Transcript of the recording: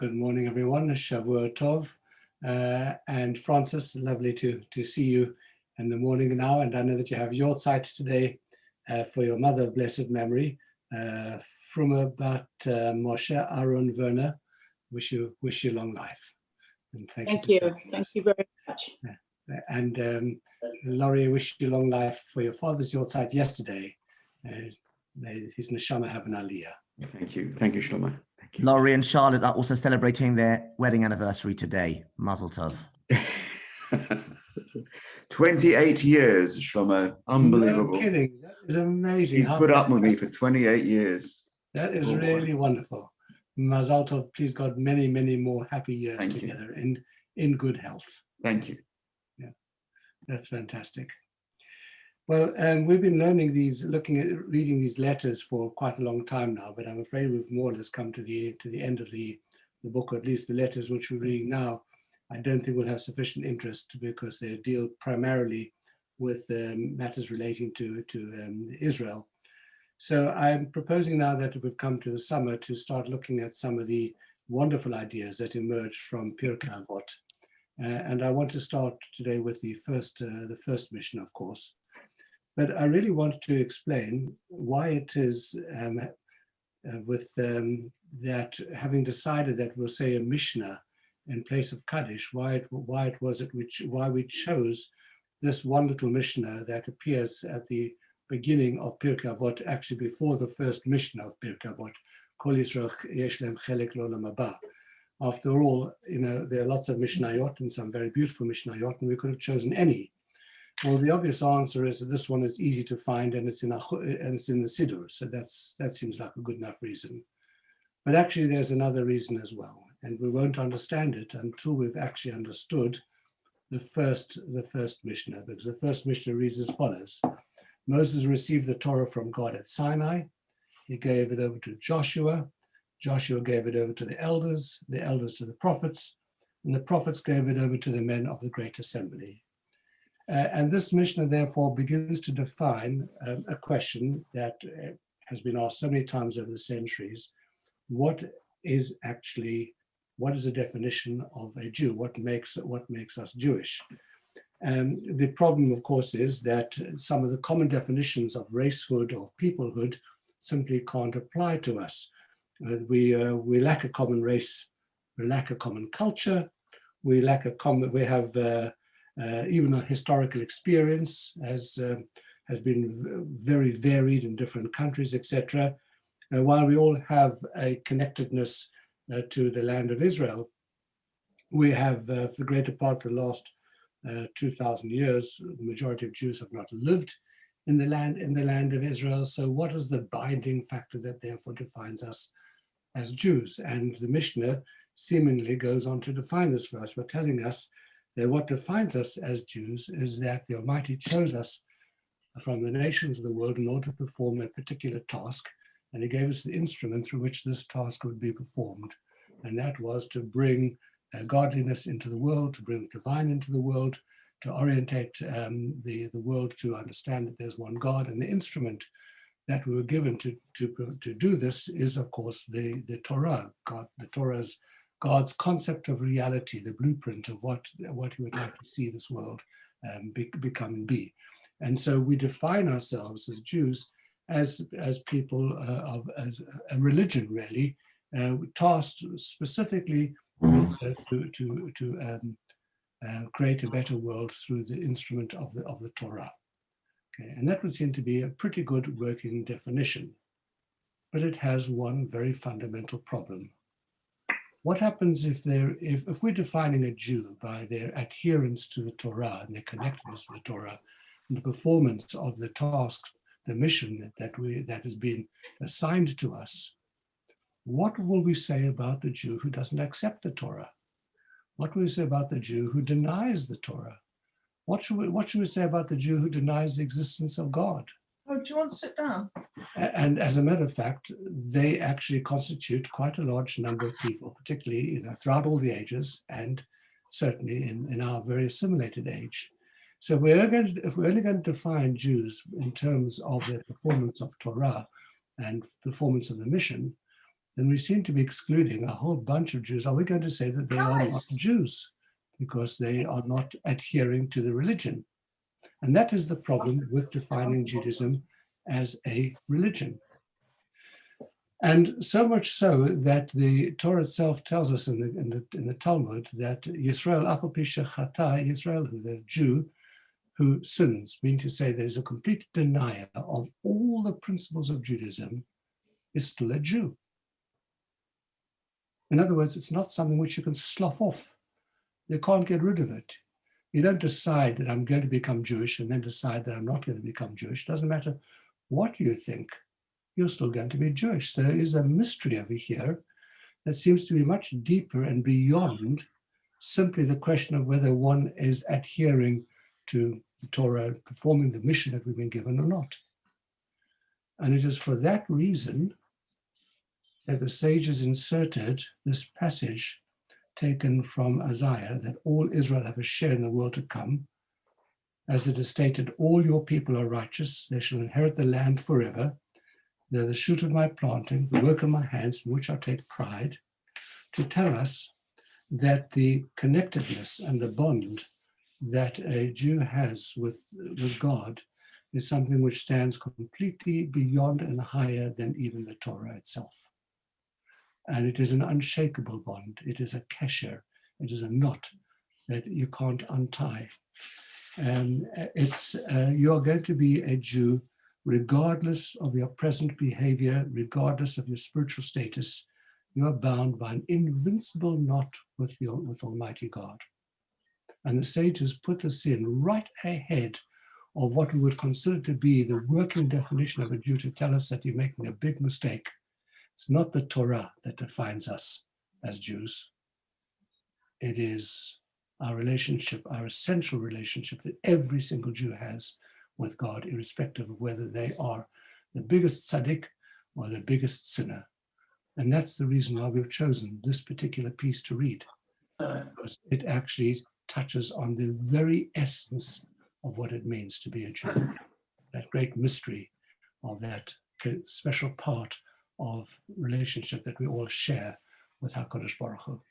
Good morning, everyone. Shavua Tov. And Francis, lovely to see you in the morning now. And I know that you have your site today for your mother of blessed memory, Fruma Bat Moshe Aaron Werner. Wish you long life. And thank you. Thank you very much. And Laurie, wish you long life for your father's your site yesterday. His neshama have an aliyah. Thank you, Shlomo. Thank you. Laurie and Charlotte are also celebrating their wedding anniversary today. Mazel tov. 28 years, Shlomo. Unbelievable. No kidding. That is amazing. He's put up with me for 28 years. That is really wonderful. Mazel tov. Please God, many, many more happy years Thank together in good health. Thank you. Yeah, that's fantastic. Well, we've been reading these letters for quite a long time now, but I'm afraid we've more or less come to the end of the book, or at least the letters which we're reading now. I don't think will have sufficient interest because they deal primarily with matters relating to Israel. So I'm proposing now that we've come to the summer to start looking at some of the wonderful ideas that emerged from Pirkei Avot. And I want to start today with the first mission, of course. But I really want to explain why it is that having decided that we'll say a Mishnah in place of Kaddish, why we chose this one little Mishnah that appears at the beginning of Pirkei Avot, actually before the first Mishnah of Pirkei Avot, Kol Yisrael yesh lehem chelek l'olam haba. After all, there are lots of Mishnayot and some very beautiful Mishnayot, and we could have chosen any. Well, the obvious answer is that this one is easy to find and it's in the Siddur, so that seems like a good enough reason. But actually there's another reason as well, and we won't understand it until we've actually understood the first Mishnah, because the first Mishnah reads as follows. Moses received the Torah from God at Sinai. He gave it over to Joshua. Joshua gave it over to the elders to the prophets, and the prophets gave it over to the men of the Great Assembly. And this Mishnah, therefore, begins to define a question that has been asked so many times over the centuries. What is the definition of a Jew? What makes us Jewish? The problem, of course, is that some of the common definitions of racehood, of peoplehood, simply can't apply to us. We lack a common race, we lack a common culture, we have even a historical experience has been very varied in different countries, etc. While we all have a connectedness to the land of Israel, we have, for the greater part of the last 2,000 years, the majority of Jews have not lived in the land of Israel. So what is the binding factor that therefore defines us as Jews? And the Mishnah seemingly goes on to define this for us by telling us that what defines us as Jews is that the Almighty chose us from the nations of the world in order to perform a particular task, and He gave us the instrument through which this task would be performed, and that was to bring godliness into the world, to bring the divine into the world, to orientate the world to understand that there's one God. And the instrument that we were given to do this is, of course, the Torah. The Torah's God's concept of reality, the blueprint of what He would like to see this world become and be. And so we define ourselves as Jews as people as a religion, really, tasked specifically with, to create a better world through the instrument of the Torah. Okay, and that would seem to be a pretty good working definition, but it has one very fundamental problem. What happens if we're defining a Jew by their adherence to the Torah and their connectedness to the Torah and the performance of the task, the mission that has been assigned to us? What will we say about the Jew who doesn't accept the Torah? What will we say about the Jew who denies the Torah? What should we say about the Jew who denies the existence of God? Oh, do you want to sit down? And as a matter of fact, they actually constitute quite a large number of people, particularly throughout all the ages, and certainly in our very assimilated age. So if we're only going to define Jews in terms of their performance of Torah and performance of the mission, then we seem to be excluding a whole bunch of Jews. Are we going to say that they are not Jews because they are not adhering to the religion? And that is the problem with defining Judaism as a religion. And so much so that the Torah itself tells us in the Talmud that Yisrael, Afal pi shechata, Yisrael, the Jew who sins, meaning to say there is a complete denier of all the principles of Judaism, is still a Jew. In other words, it's not something which you can slough off. You can't get rid of it. You don't decide that I'm going to become Jewish and then decide that I'm not going to become Jewish. It doesn't matter what you think, you're still going to be Jewish. So there is a mystery over here that seems to be much deeper and beyond simply the question of whether one is adhering to the Torah, performing the mission that we've been given or not. And it is for that reason that the sages inserted this passage taken from Isaiah, that all Israel have a share in the world to come. As it is stated, all your people are righteous, they shall inherit the land forever. They're the shoot of my planting, the work of my hands, in which I take pride, to tell us that the connectedness and the bond that a Jew has with God is something which stands completely beyond and higher than even the Torah itself. And it is an unshakable bond. It is a kesher. It is a knot that you can't untie. And you're going to be a Jew regardless of your present behavior, regardless of your spiritual status. You are bound by an invincible knot with Almighty God. And the sages put this in right ahead of what we would consider to be the working definition of a Jew, to tell us that you're making a big mistake. It's not the Torah that defines us as Jews. It is our relationship, our essential relationship that every single Jew has with God, irrespective of whether they are the biggest tzaddik or the biggest sinner. And that's the reason why we've chosen this particular piece to read, because it actually touches on the very essence of what it means to be a Jew, that great mystery of that special part of relationship that we all share with HaKadosh Baruch Hu.